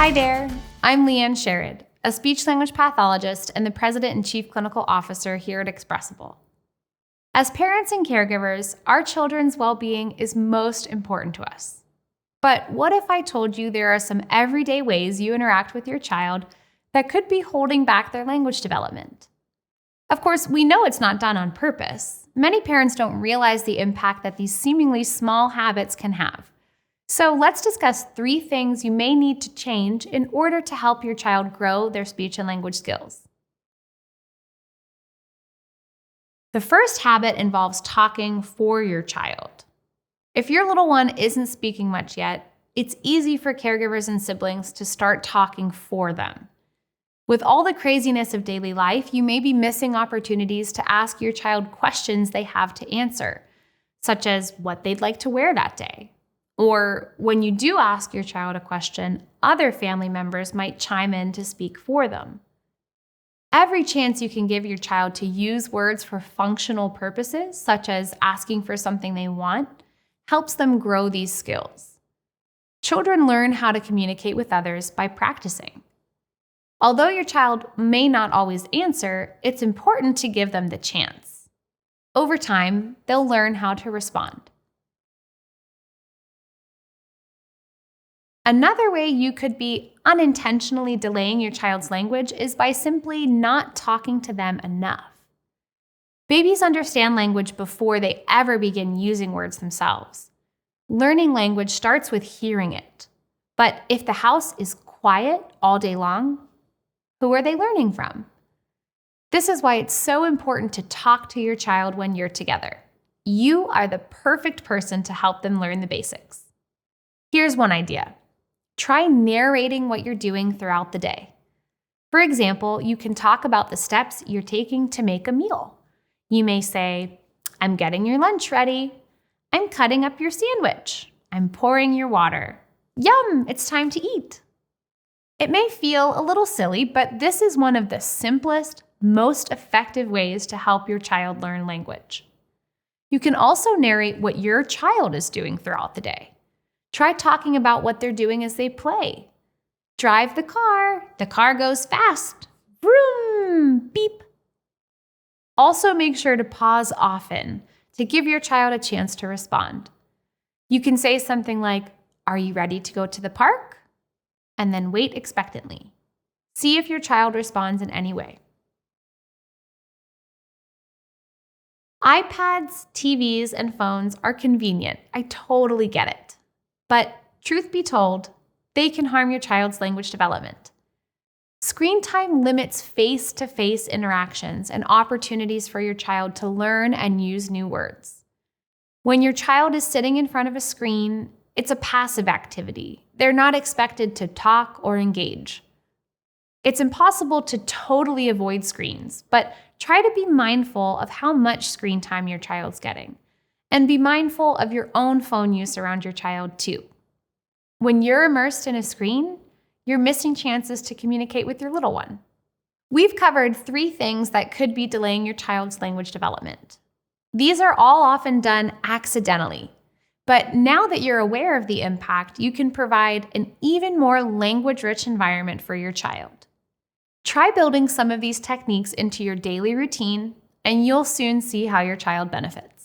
Hi there, I'm Leanne Sherrod, a speech-language pathologist and the President and Chief Clinical Officer here at Expressible. As parents and caregivers, our children's well-being is most important to us. But what if I told you there are some everyday ways you interact with your child that could be holding back their language development? Of course, we know it's not done on purpose. Many parents don't realize the impact that these seemingly small habits can have. So let's discuss 3 things you may need to change in order to help your child grow their speech and language skills. The first habit involves talking for your child. If your little one isn't speaking much yet, it's easy for caregivers and siblings to start talking for them. With all the craziness of daily life, you may be missing opportunities to ask your child questions they have to answer, such as what they'd like to wear that day. Or when you do ask your child a question, other family members might chime in to speak for them. Every chance you can give your child to use words for functional purposes, such as asking for something they want, helps them grow these skills. Children learn how to communicate with others by practicing. Although your child may not always answer, it's important to give them the chance. Over time, they'll learn how to respond. Another way you could be unintentionally delaying your child's language is by simply not talking to them enough. Babies understand language before they ever begin using words themselves. Learning language starts with hearing it. But if the house is quiet all day long, who are they learning from? This is why it's so important to talk to your child when you're together. You are the perfect person to help them learn the basics. Here's one idea. Try narrating what you're doing throughout the day. For example, you can talk about the steps you're taking to make a meal. You may say, "I'm getting your lunch ready. I'm cutting up your sandwich. I'm pouring your water. Yum, it's time to eat." It may feel a little silly, but this is one of the simplest, most effective ways to help your child learn language. You can also narrate what your child is doing throughout the day. Try talking about what they're doing as they play. Drive the car goes fast. Vroom, beep. Also make sure to pause often to give your child a chance to respond. You can say something like, "Are you ready to go to the park?" And then wait expectantly. See if your child responds in any way. iPads, TVs, and phones are convenient. I totally get it. But truth be told, they can harm your child's language development. Screen time limits face-to-face interactions and opportunities for your child to learn and use new words. When your child is sitting in front of a screen, it's a passive activity. They're not expected to talk or engage. It's impossible to totally avoid screens, but try to be mindful of how much screen time your child's getting. And be mindful of your own phone use around your child too. When you're immersed in a screen, you're missing chances to communicate with your little one. We've covered 3 things that could be delaying your child's language development. These are all often done accidentally. But now that you're aware of the impact, you can provide an even more language-rich environment for your child. Try building some of these techniques into your daily routine, and you'll soon see how your child benefits.